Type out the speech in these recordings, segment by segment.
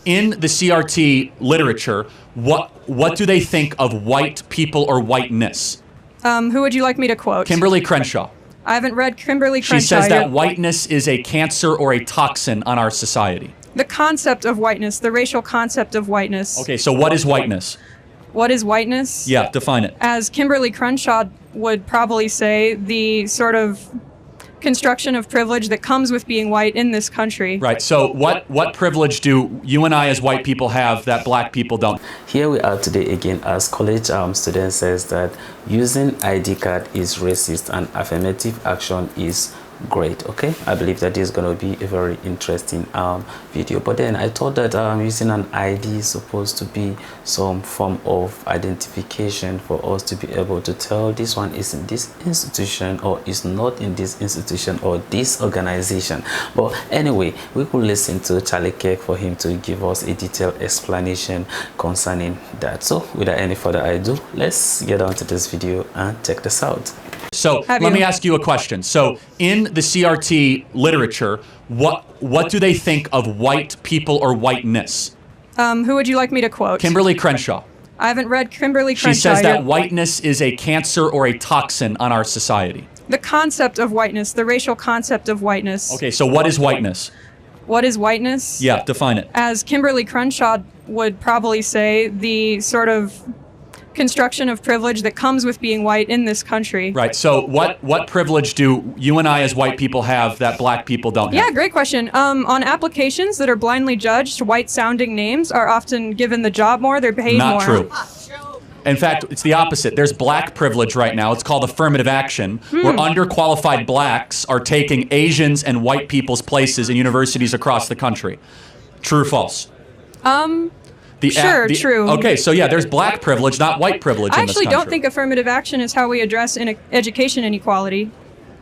in the CRT literature, what do they think of white people or whiteness? Who would you like me to quote? Kimberly Crenshaw. I haven't read Kimberly Crenshaw. She says that whiteness is a cancer or a toxin on our society. The concept of whiteness, the racial concept of whiteness. Okay, so what is whiteness? What is whiteness? Yeah, define it. As Kimberly Crenshaw would probably say, the sort of construction of privilege that comes with being white in this country. Right, so what privilege do you and I as white people have that black people don't? Here we are today again as college student says that using ID card is racist and affirmative action is great. Okay, I believe that is going to be a very interesting video, but then I thought that using an ID is supposed to be some form of identification for us to be able to tell this one is in this institution or is not in this institution or this organization. But anyway, we could listen to Charlie Kirk for him to give us a detailed explanation concerning that. So without any further ado, let's get on to this video and check this out. So let me ask you a question. So in the CRT literature, what do they think of white people or whiteness? Who would you like me to quote? Kimberly Crenshaw. I haven't read Kimberly Crenshaw. She says that whiteness is a cancer or a toxin on our society. The concept of whiteness, the racial concept of whiteness. Okay, so what is whiteness? What is whiteness? Yeah, define it. As Kimberly Crenshaw would probably say, the sort of construction of privilege that comes with being white in this country. Right. So what privilege do you and I as white people have that black people don't have? Yeah, great question. On applications that are blindly judged, white-sounding names are often given the job more, they're paid more. Not true. In fact, it's the opposite. There's black privilege right now. It's called affirmative action, where underqualified blacks are taking Asians and white people's places in universities across the country. True or false? True. Okay, so yeah, there's black privilege, not white privilege in this country. I actually don't think affirmative action is how we address education inequality.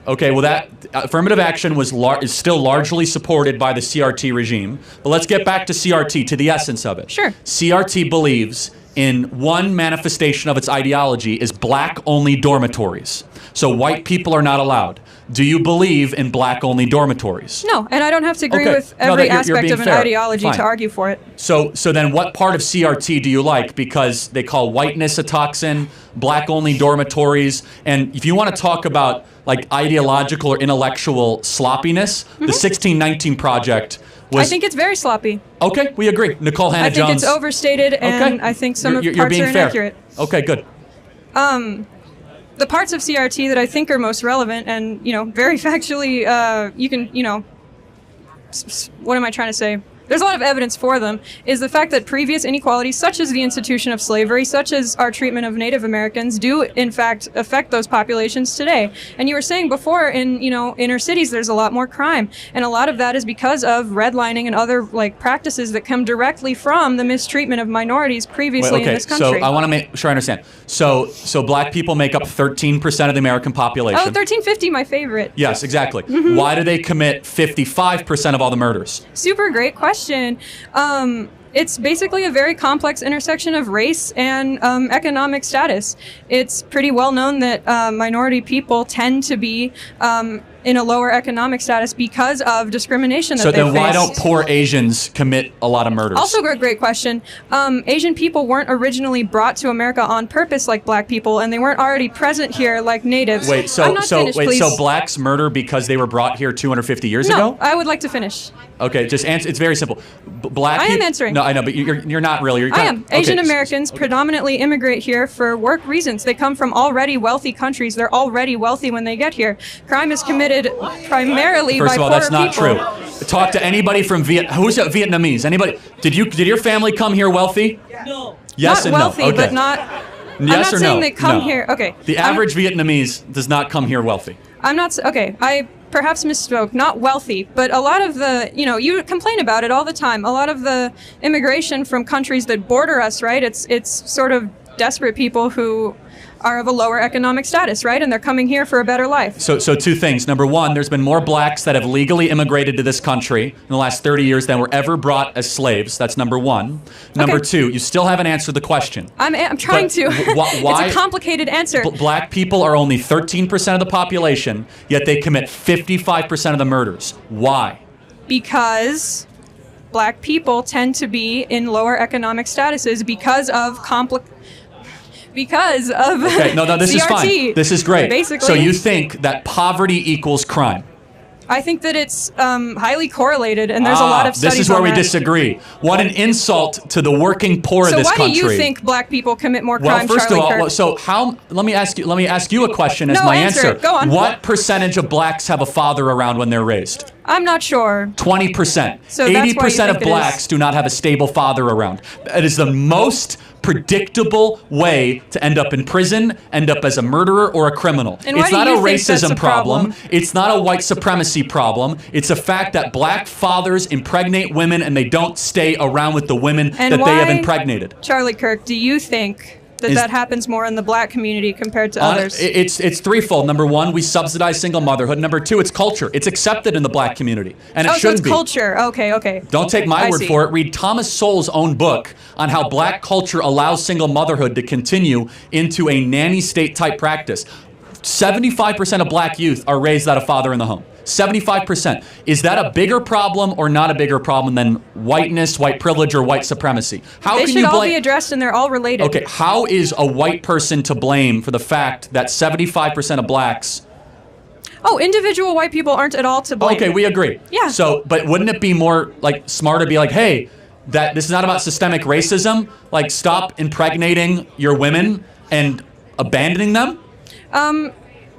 Okay, well, that affirmative action is still largely supported by the CRT regime. But let's get back to CRT, to the essence of it. Sure. CRT believes in one manifestation of its ideology is black-only dormitories. So white people are not allowed. Do you believe in black-only dormitories? No, and I don't have to agree with every aspect of an ideology to argue for it. So then what part of CRT do you like? Because they call whiteness a toxin, black-only dormitories, and if you want to talk about like ideological or intellectual sloppiness, the 1619 Project was... I think it's very sloppy. Okay, we agree. Nicole Hannah-Jones. I think it's overstated, and I think some of the parts are inaccurate. Okay, good. The parts of CRT that I think are most relevant and, very factually, you can, what am I trying to say? There's a lot of evidence for them, is the fact that previous inequalities, such as the institution of slavery, such as our treatment of Native Americans, do in fact affect those populations today. And you were saying before, in inner cities, there's a lot more crime, and a lot of that is because of redlining and other practices that come directly from the mistreatment of minorities previously in this country. So I want to make sure I understand. So black people make up 13% of the American population. Oh, 1350, my favorite. Yes, exactly. Why do they commit 55% of all the murders? Super great question. It's basically a very complex intersection of race and economic status. It's pretty well known that minority people tend to be in a lower economic status because of discrimination that they face. So then why don't poor Asians commit a lot of murders? Also a great question. Asian people weren't originally brought to America on purpose like black people, and they weren't already present here like natives. So blacks murder because they were brought here 250 years ago? No, I would like to finish. Okay, just answer. It's very simple. I am answering. No, I know, but you're not really. I am. Asian Americans predominantly immigrate here for work reasons. They come from already wealthy countries. They're already wealthy when they get here. Crime is committed primarily by First of all, poorer that's not people. true. Talk to anybody from who's Vietnamese? Anybody? Did your family come here wealthy? No. Yes not and wealthy, no. Okay. but not. Yes I'm not or saying no? they come No. here. Okay. The average Vietnamese does not come here wealthy. I'm not. Okay. I perhaps misspoke. Not wealthy, but a lot of the, you complain about it all the time. A lot of the immigration from countries that border us, right? It's sort of desperate people who are of a lower economic status, right? And they're coming here for a better life. So two things. Number one, there's been more blacks that have legally immigrated to this country in the last 30 years than were ever brought as slaves. That's number one. Number two, you still haven't answered the question. I'm trying to. Why? It's a complicated answer. Black people are only 13% of the population, yet they commit 55% of the murders. Why? Because black people tend to be in lower economic statuses because of Okay, no, this CRT. is fine. This is great. Basically. So you think that poverty equals crime? I think that it's highly correlated, and there's a lot of studies This is where on we that. disagree. What an insult to the working poor of So this why country. do you think black people commit more Well, crime, first Charlie of all, Kirk? so how? Let me ask you a question as No, my answer answer. it. Go on. What percentage of blacks have a father around when they're raised? I'm not sure. 20%. So that's why you 80% of think it is. blacks do not have a stable father around. It is the most predictable way to end up in prison, end up as a murderer or a criminal. And why It's do not a you think that's racism a problem? It's not a white supremacy problem. It's a fact that black fathers impregnate women and they don't stay around with the women And that they have why- impregnated. Charlie Kirk, do you think that happens more in the black community compared to others? It's threefold. Number one, we subsidize single motherhood. Number two, it's culture. It's accepted in the black community, and it so shouldn't it's culture. Okay. Don't take my I word see. for it. Read Thomas Sowell's own book on how black culture allows single motherhood to continue into a nanny state type practice. 75% of black youth are raised without a father in the home. 75%. Is that a bigger problem or not a bigger problem than whiteness, white privilege, or white supremacy? How They can should you all blame? be addressed, and they're all related. Okay, how is a white person to blame for the fact that 75% of blacks? Oh, individual white people aren't at all to blame. Okay, we agree. Yeah. So, but wouldn't it be more like smarter to be like, hey, that this is not about systemic racism. Like, stop impregnating your women and abandoning them.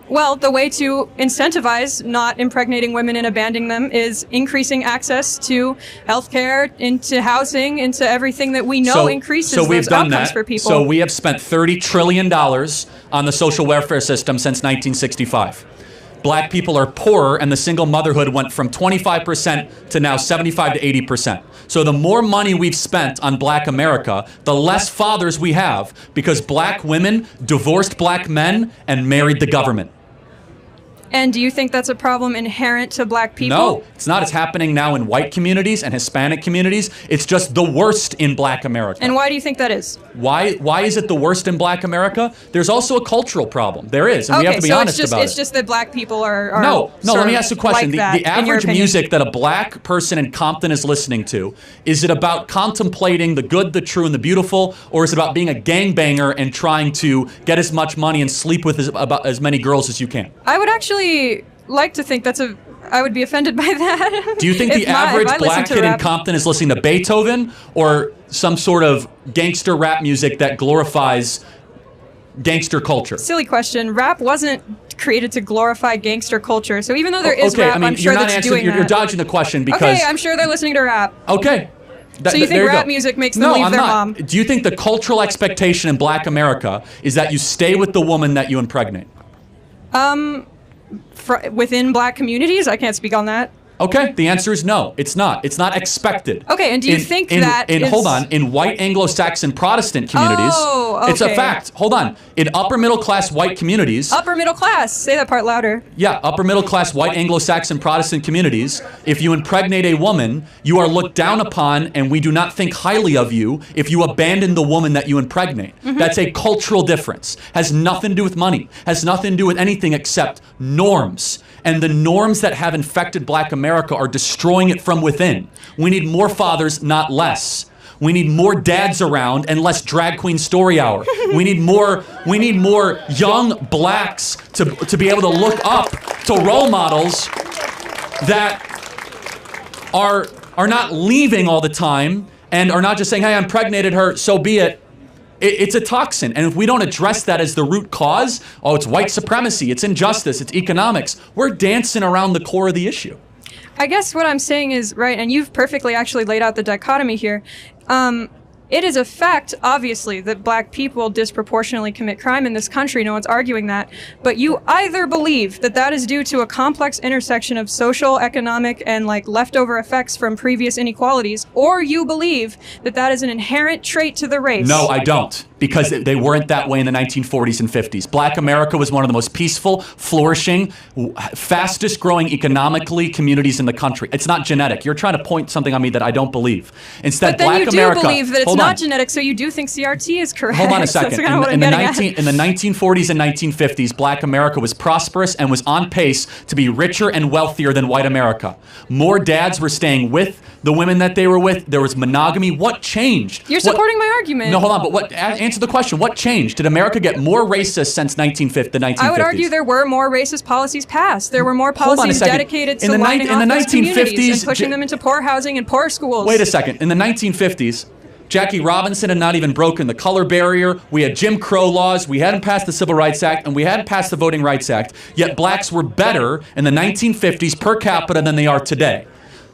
Well, the way to incentivize not impregnating women and abandoning them is increasing access to healthcare, into housing, into everything that we know increases those outcomes for people. So we have spent $30 trillion on the social welfare system since 1965. Black people are poorer, and the single motherhood went from 25% to now 75 to 80%. So the more money we've spent on black America, the less fathers we have, because black women divorced black men and married the government. And do you think that's a problem inherent to black people? No, it's not. It's happening now in white communities and Hispanic communities. It's just the worst in black America. And why do you think that is? Why is it the worst in black America? There's also a cultural problem. There is, and we have to be honest about it. It's just that black people are No, let me ask you a question. Like that, the average music that a black person in Compton is listening to, is it about contemplating the good, the true, and the beautiful, or is it about being a gangbanger and trying to get as much money and sleep with about as many girls as you can? I would actually like to think I would be offended by that. Do you think the average black kid in Compton is listening to Beethoven or some sort of gangster rap music that glorifies gangster culture? Silly question. Rap wasn't created to glorify gangster culture. So even though there is okay, rap, I mean, I'm sure you're not that's answering. doing that. You're dodging the question because. Okay, I'm sure they're listening to rap. Okay. So you think rap music makes them leave their mom? Do you think the cultural expectation in black America is that you stay with the woman that you impregnate? Within black communities? I can't speak on that. Okay, the answer is no. It's not. It's not expected. Okay, and do you think that hold on, in white Anglo-Saxon Protestant communities, it's a fact. Hold on. In upper middle class white communities, upper middle class. Say that part louder. Yeah, upper middle class white Anglo-Saxon Protestant communities, if you impregnate a woman, you are looked down upon, and we do not think highly of you if you abandon the woman that you impregnate. That's a cultural difference. Has nothing to do with money. Has nothing to do with anything except norms. And the norms that have infected black America are destroying it from within. We need more fathers, not less. We need more dads around and less drag queen story hour. We need more young blacks to be able to look up to role models that are not leaving all the time and are not just saying, hey, I impregnated her, so be it. It's a toxin, and if we don't address that as the root cause, it's white supremacy, it's injustice, it's economics, we're dancing around the core of the issue. I guess what I'm saying is, right, and you've perfectly actually laid out the dichotomy here. It is a fact, obviously, that black people disproportionately commit crime in this country. No one's arguing that. But you either believe that that is due to a complex intersection of social, economic, and leftover effects from previous inequalities, or you believe that that is an inherent trait to the race. No, I don't. Because they weren't that way in the 1940s and 50s. Black America was one of the most peaceful, flourishing, fastest growing economically communities in the country. It's not genetic. You're trying to point something on me that I don't believe. Instead, but then Black you do America. believe that it's hold not on. genetic, so you do think CRT is correct. Hold on a second. That's kind of what I'm getting at. In the 1940s and 1950s, black America was prosperous and was on pace to be richer and wealthier than white America. More dads were staying with the women that they were with. There was monogamy. What changed? You're supporting my argument. No, hold on. But answer the question. What changed? Did America get more racist since the 1950s? I would argue there were more racist policies passed. There were more policies dedicated to lining off those communities and pushing them into poor housing and poor schools. Wait a second. In the 1950s, Jackie Robinson had not even broken the color barrier. We had Jim Crow laws. We hadn't passed the Civil Rights Act, and we hadn't passed the Voting Rights Act. Yet blacks were better in the 1950s per capita than they are today.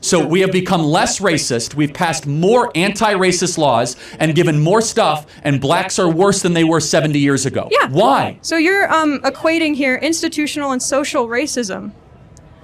So we have become less racist. We've passed more anti-racist laws and given more stuff, and blacks are worse than they were 70 years ago. Yeah. Why? So you're equating here institutional and social racism.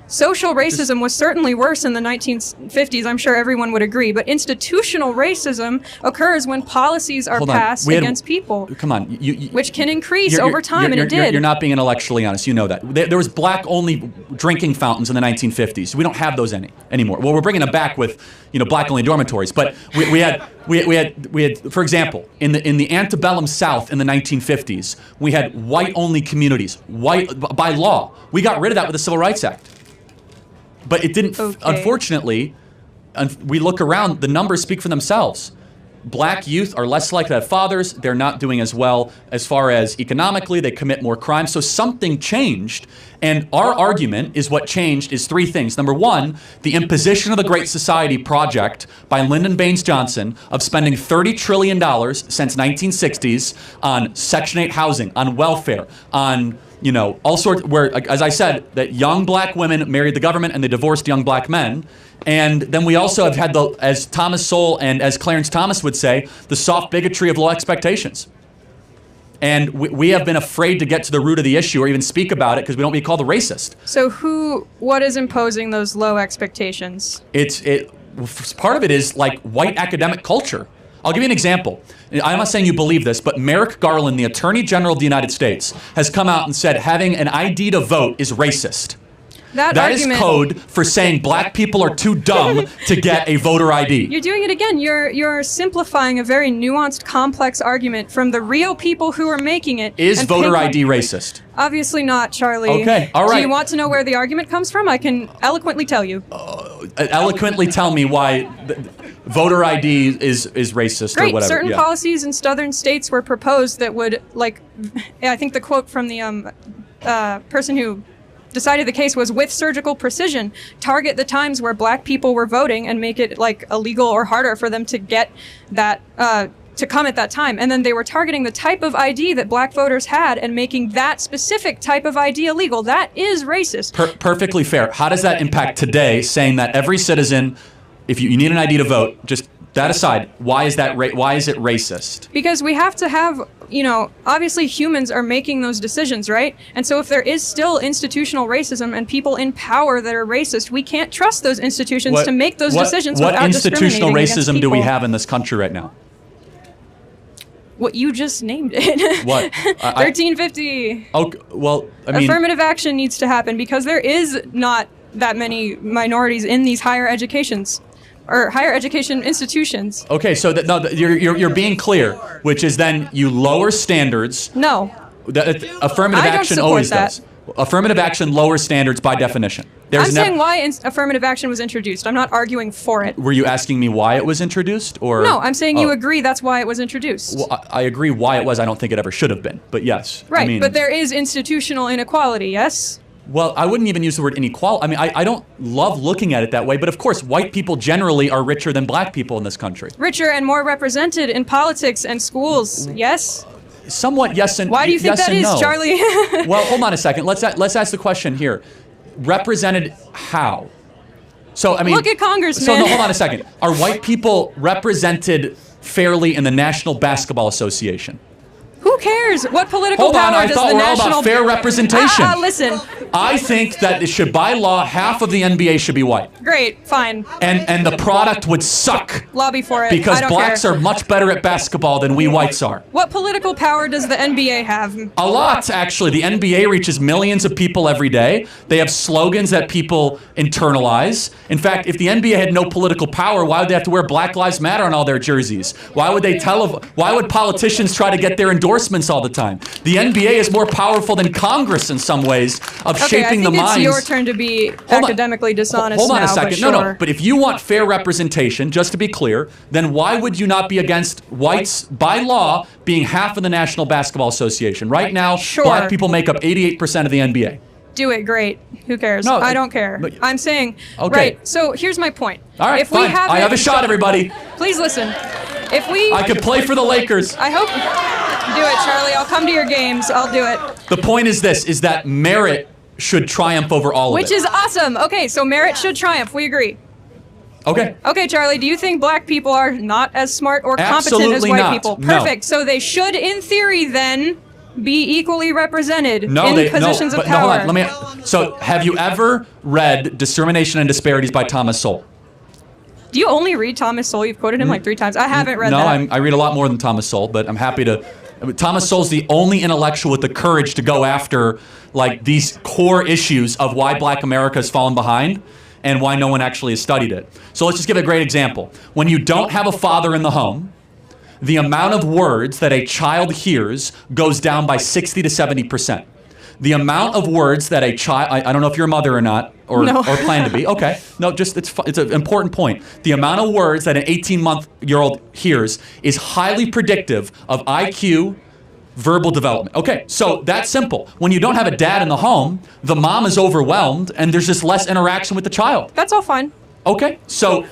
Social racism was certainly worse in the 1950s, I'm sure everyone would agree, but institutional racism occurs when policies are passed against people. Come on. Which can increase over time, and it did. You're not being intellectually honest. You know that. There was black-only drinking fountains in the 1950s. We don't have those anymore. Well, we're bringing them back with, black-only dormitories. But we had, for example, in the antebellum South in the 1950s, we had white-only communities, by law. We got rid of that with the Civil Rights Act. But it didn't, unfortunately, we look around, the numbers speak for themselves. Black youth are less likely to have fathers. They're not doing as well as far as economically. They commit more crimes. So something changed. And our argument is what changed is three things. Number one, the imposition of the Great Society Project by Lyndon Baines Johnson of spending $30 trillion since 1960s on Section 8 housing, on welfare, on all sorts, where, as I said, that young black women married the government and they divorced young black men. And then we also have had, as Thomas Sowell and as Clarence Thomas would say, the soft bigotry of low expectations. And we have been afraid to get to the root of the issue or even speak about it because we don't want to be called a racist. So what is imposing those low expectations? Part of it is like white academic culture. I'll give you an example. I'm not saying you believe this, but Merrick Garland, the Attorney General of the United States, has come out and said having an ID to vote is racist. That is code for saying black people are too dumb to get a voter ID. You're doing it again. You're simplifying a very nuanced, complex argument from the real people who are making it. Is voter ID racist? Obviously not, Charlie. Okay, all right. Do you want to know where the argument comes from? I can eloquently tell you. Eloquently tell me why voter ID is racist or whatever. Certain policies in southern states were proposed that would, I think the quote from the person who decided the case was, with surgical precision, target the times where black people were voting and make it illegal or harder for them to get that to come at that time. And then they were targeting the type of ID that black voters had and making that specific type of ID illegal. That is racist. Perfectly fair. How does that impact today, saying that every citizen, if you need an ID to vote, just that aside, why is it racist? Because we have to have, obviously humans are making those decisions, right? And so if there is still institutional racism and people in power that are racist, we can't trust those institutions to make those decisions without discriminating against people. What institutional racism do we have in this country right now? What you just named it. What? 1350. Okay, well, I mean, affirmative action needs to happen because there is not that many minorities in these higher educations or higher education institutions. Okay, so you're being clear, which is then you lower standards. No. Affirmative action always does. Affirmative action lowers standards by definition. I'm saying why affirmative action was introduced. I'm not arguing for it. Were you asking me why it was introduced, or? No, I'm saying you agree that's why it was introduced. Well, I agree why it was. I don't think it ever should have been, but yes. Right, but there is institutional inequality, yes? Well, I wouldn't even use the word inequality. I mean, I don't love looking at it that way, but of course, white people generally are richer than black people in this country. Richer and more represented in politics and schools, yes? Somewhat yes and no. Why do you think that is, Charlie? Well, hold on a second. Let's ask the question here. Represented how? So, I mean... Look at Congressman. So, no, hold on a second. Are white people represented fairly in the National Basketball Association? Who cares? What political Hold on, power I does thought the we're all national... about fair representation. Listen. I think that it should, by law, half of the NBA should be white. Great, fine. And the product would suck. Lobby for it. Because I don't blacks care. are much better at basketball than we whites are. What political power does the NBA have? A lot, actually. The NBA reaches millions of people every day. They have slogans that people internalize. In fact, if the NBA had no political power, why would they have to wear Black Lives Matter on all their jerseys? Why would why would politicians try to get their endorsements all the time? The NBA is more powerful than Congress in some ways of shaping the minds. It's your turn to be academically dishonest. Hold on a now, second. but No, sure. no. But if you want fair representation, just to be clear, then why would you not be against whites, by law, being half of the National Basketball Association? Right now, Sure. black people make up 88% of the NBA. Do it, great. Who cares? No, I don't care. but- I'm saying, Okay. right, so here's my point. All right, if we fine. I have a shot, everybody. Please listen. If we... I could play for the Lakers. I hope... Do it, Charlie. I'll come to your games. I'll do it. The point is this, is that merit should triumph over all of it. Which is awesome. Okay, so merit should triumph. We agree. Okay. Okay, Charlie, do you think black people are not as smart or competent as Absolutely white not. people? No. Perfect. So they should, in theory, then be equally represented in positions of but no, power. hold on. So, have you ever read Discrimination and Disparities by Thomas Sowell? Do you only read Thomas Sowell? You've quoted him like 3 times. I haven't read No, that. I read a lot more than Thomas Sowell, but I'm happy to. Thomas Sowell's the only intellectual with the courage to go after like these core issues of why Black America has fallen behind and why no one actually has studied it. So let's just give a great example. When you don't have a father in the home, the amount of words that a child hears goes down by 60 to 70%. The amount of words that a child, I don't know if you're a mother or not, or plan to be. Okay. No, just it's an important point. The amount of words that an 18-month-year-old hears is highly predictive of IQ, verbal development. Okay, so that's simple. When you don't have a dad in the home, the mom is overwhelmed and there's just less interaction with the child. That's all fine. Okay, so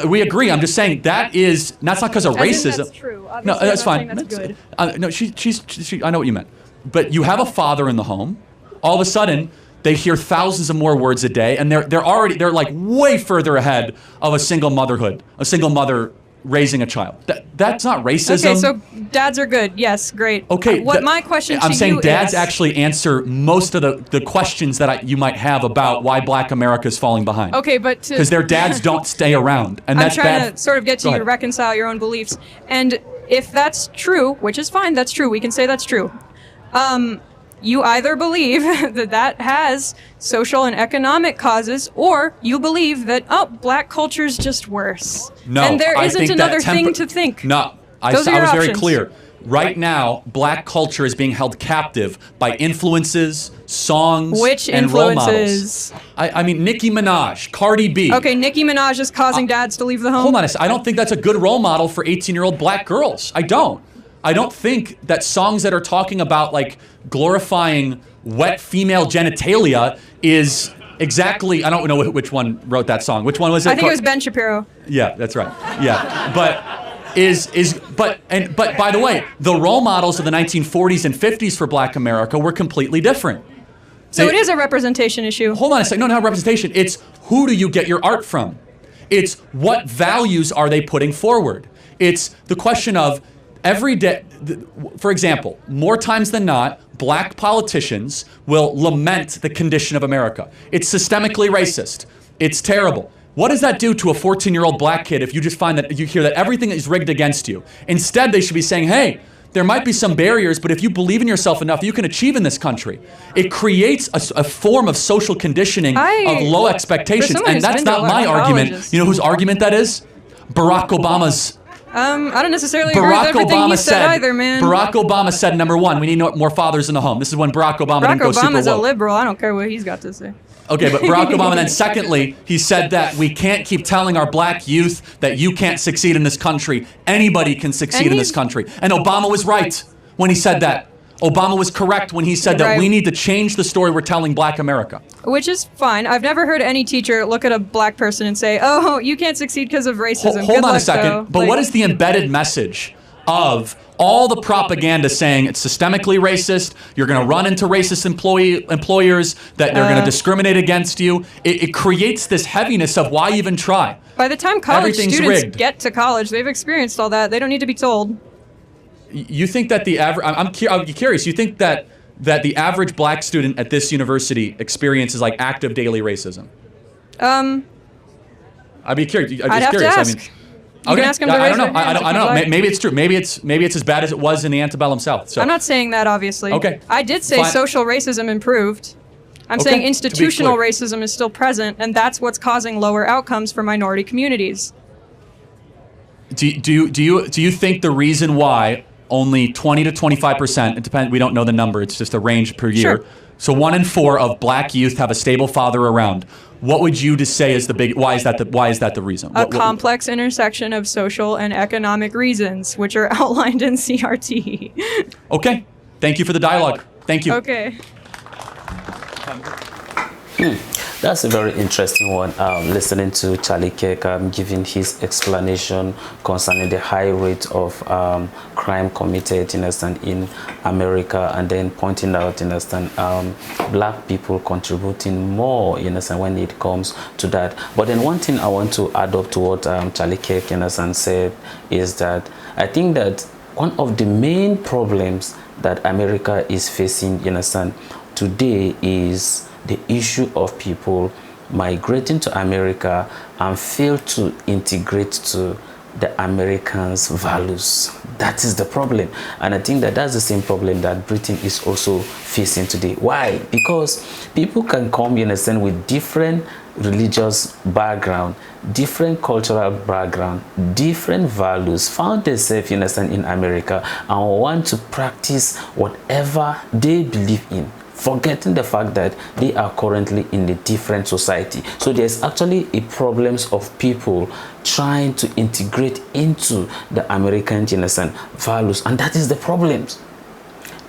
we agree. I'm just saying that's not because of racism. That's true. Obviously, No, that's I'm fine. not saying that's good. No, she, I know what you meant. But you have a father in the home. All of a sudden, they hear thousands of more words a day, and they're like way further ahead of a single mother raising a child. That's not racism. Okay, so dads are good. Yes, great. Okay. My question to I'm saying you dads is, actually answer most of the questions that you might have about why Black America is falling behind. Okay, but because their dads don't stay around, and I'm that's trying bad. to sort of get to Go you to ahead. reconcile your own beliefs. And if that's true, which is fine, that's true. We can say that's true. You either believe that has social and economic causes, or you believe that, black culture's just worse. No, and there I isn't think another that thing to think. No, I Those was are your very options. clear. Right now, Black culture is being held captive by influences, songs, Which and role models. influences? I mean, Nicki Minaj, Cardi B. Okay, Nicki Minaj is causing dads to leave the home. Hold on a second. I don't think that's a good role model for 18-year-old black girls. I don't think that songs that are talking about like glorifying wet female genitalia is exactly, I don't know which one wrote that song. Which one was it? I think it was Ben Shapiro. Yeah, that's right. Yeah. But by the way, the role models of the 1940s and 50s for Black America were completely different. So it is a representation issue. Hold on a second. No, not representation. It's who do you get your art from? It's what values are they putting forward? It's the question of every day, for example, more times than not, black politicians will lament the condition of America. It's systemically racist. It's terrible. What does that do to a 14-year-old black kid if you just find that you hear that everything is rigged against you? Instead, they should be saying, hey, there might be some barriers, but if you believe in yourself enough, you can achieve in this country. It creates a form of social conditioning of low expectations, and that's not my argument. You know whose argument that is? Barack Obama's. I don't necessarily agree with everything he said either, man. Barack Obama said, number one, we need more fathers in the home. This is when Barack Obama didn't go super woke. Obama's a liberal. I don't care what he's got to say. Okay, but Barack Obama, then secondly, he said that we can't keep telling our black youth that you can't succeed in this country. Anybody can succeed in this country. And Obama was right when he said that. Obama was correct when he said that we need to change the story we're telling Black America. Which is fine. I've never heard any teacher look at a black person and say, oh, you can't succeed because of racism. Hold on a second. But what is the embedded message of all the propaganda saying it's systemically racist, you're going to run into racist employers, that they're going to discriminate against you? It creates this heaviness of why even try? By the time college students rigged. get to college, they've experienced all that. They don't need to be told. you think that the average, I'm curious, you think that the average black student at this university experiences like active daily racism? I'd be curious. I'd have to ask. You can ask them to raise their hands. I don't know. Like. Maybe it's true. Maybe it's as bad as it was in the antebellum South. So I'm not saying that, obviously. Okay. I did say social racism improved. I'm saying institutional racism is still present, and that's what's causing lower outcomes for minority communities. Do you think the reason why only 20 to 25%, it depends, we don't know the number, it's just a range per year. Sure. So 1 in 4 of black youth have a stable father around. What would you just say is the big, why is that the reason? A complex intersection of social and economic reasons, which are outlined in CRT. Okay. Thank you for the dialogue. Thank you. Okay. That's a very interesting one. Listening to Charlie Kirk giving his explanation concerning the high rate of crime committed in America, and then pointing out black people contributing more when it comes to that. But then one thing I want to add up to what Charlie Kirk said is that I think that one of the main problems that America is facing today is the issue of people migrating to America and fail to integrate to the Americans' values. That is the problem. And I think that that's the same problem that Britain is also facing today. Why? Because people can come, with different religious background, different cultural background, different values, found themselves, in America and want to practice whatever they believe in, forgetting the fact that they are currently in a different society. So there's actually a problems of people trying to integrate into the American values, and that is the problems.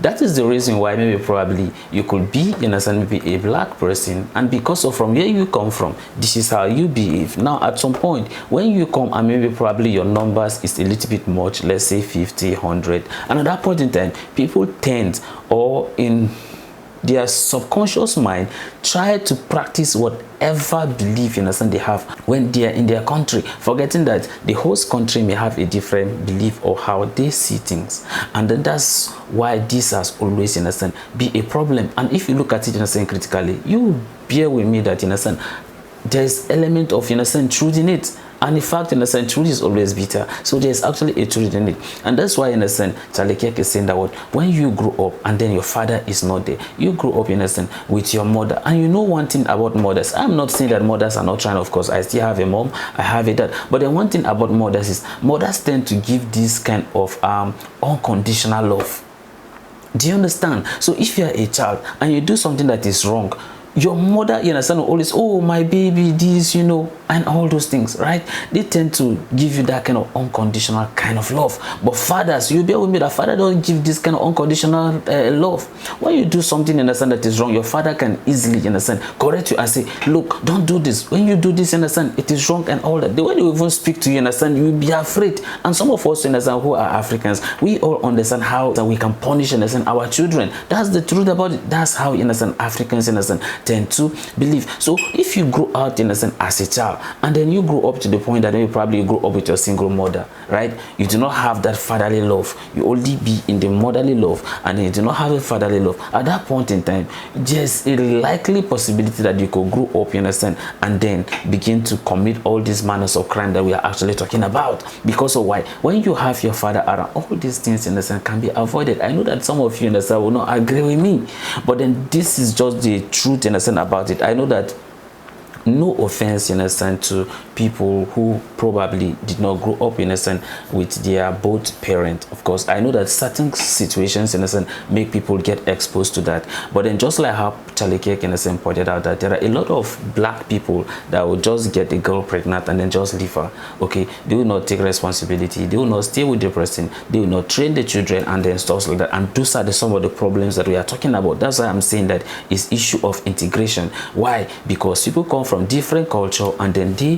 That is the reason why maybe probably you could be maybe a black person, and because of from where you come from, this is how you behave. Now at some point when you come and maybe probably your numbers is a little bit much, let's say 50, 100, and at that point in time people tend, or in their subconscious mind, try to practice whatever belief they have when they are in their country, forgetting that the host country may have a different belief or how they see things. And then that's why this has always be a problem. And if you look at it critically, you bear with me that there's element of truth in it. And in fact, truth is always bitter. So there's actually a truth in it. And that's why, Charlie Kirk is saying that when you grow up and then your father is not there, you grow up, with your mother. And you know one thing about mothers. I'm not saying that mothers are not trying, of course. I still have a mom, I have a dad. But the one thing about mothers is mothers tend to give this kind of unconditional love. Do you understand? So if you're a child and you do something that is wrong, your mother, always, oh, my baby, this, and all those things, right? They tend to give you that kind of unconditional kind of love. But fathers, you bear with me, that father don't give this kind of unconditional love. When you do something, that is wrong, your father can easily, correct you and say, look, don't do this. When you do this, it is wrong and all that. The way they even speak to you, you will be afraid. And some of us, who are Africans, we all understand how that we can punish, our children. That's the truth about it. That's how, Africans, tend to believe. So if you grow out as a child, and then you grow up to the point that you probably grow up with your single mother, right? You do not have that fatherly love. You only be in the motherly love, and you do not have a fatherly love. At that point in time, there's a likely possibility that you could grow up, and then begin to commit all these manners of crime that we are actually talking about. Because of why? When you have your father around, all these things can be avoided. I know that some of you will not agree with me, but then this is just the truth about it. I know that, no offense to people who probably did not grow up with their both parents. Of course, I know that certain situations make people get exposed to that. But then just like how Charlie Kirk pointed out, that there are a lot of black people that will just get a girl pregnant and then just leave her. Okay, they will not take responsibility, they will not stay with the person, they will not train the children, and then stuff like that. And those are some of the problems that we are talking about. That's why I'm saying that it's issue of integration. Why? Because people come from different culture, and then they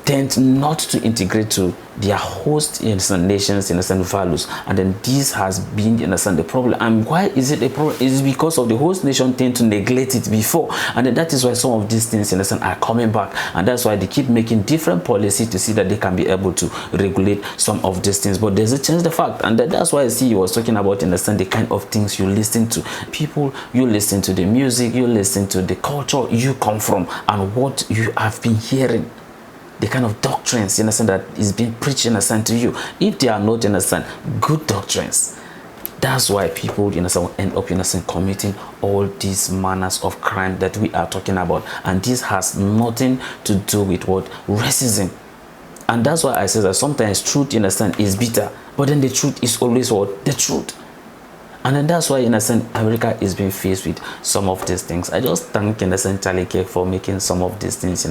tend not to integrate to their host nations values, and then this has been the problem. And why is it a problem? It is because of the host nation tend to neglect it before, and then that is why some of these things are coming back, and that's why they keep making different policies to see that they can be able to regulate some of these things. But there's a change the fact, and that's why I see you was talking about the kind of things you listen to, people you listen to, the music you listen to, the culture you come from, and what you have been hearing, the kind of doctrines that is being preached to you. If they are not good doctrines, that's why people will end up committing all these manners of crime that we are talking about. And this has nothing to do with what racism. And that's why I say that sometimes truth is bitter, but then the truth is always what? The truth. And then that's why America is being faced with some of these things. I just thank Charlie Kirk for making some of these things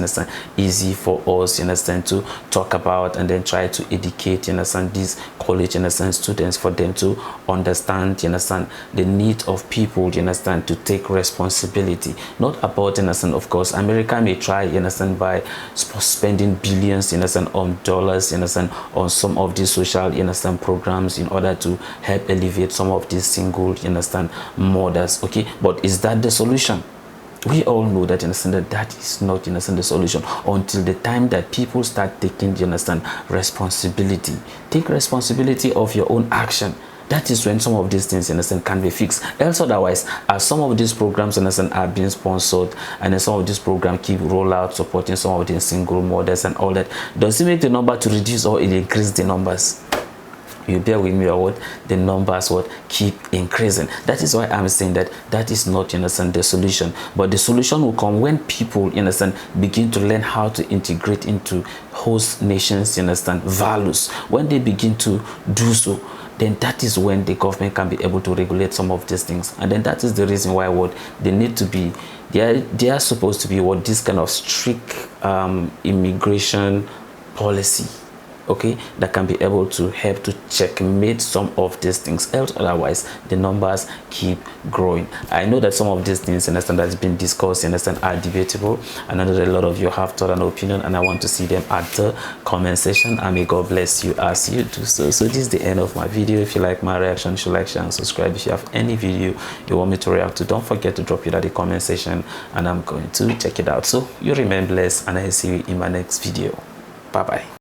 easy for us to talk about, and then try to educate these college students, for them to understand the need of people to take responsibility. Not about of course America may try by spending billions on dollars on some of these social programs in order to help elevate some of these single mothers. Okay, but is that the solution? We all know that that is not the solution until the time that people start taking responsibility. Take responsibility of your own action. That is when some of these things can be fixed. Else otherwise, as some of these programs are being sponsored, and then some of these programs keep roll out supporting some of these single mothers and all that, does it make the number to reduce, or it increase the numbers? You bear with me, or what? The numbers keep increasing. That is why I'm saying that that is not the solution. But the solution will come when people begin to learn how to integrate into host nations values. When they begin to do so, then that is when the government can be able to regulate some of these things. And then that is the reason why they need to be, they are supposed to be this kind of strict immigration policy, okay, that can be able to help to checkmate some of these things. Else otherwise, the numbers keep growing. I know that some of these things that has been discussed are debatable, and I know that a lot of you have thought and opinion, and I want to see them at the comment section, and may God bless you as you do so. So this is the end of my video. If you like my reaction, you should like, share, and subscribe. If you have any video you want me to react to, don't forget to drop it at the comment section, and I'm going to check it out. So you remain blessed, and I see you in my next video. Bye bye.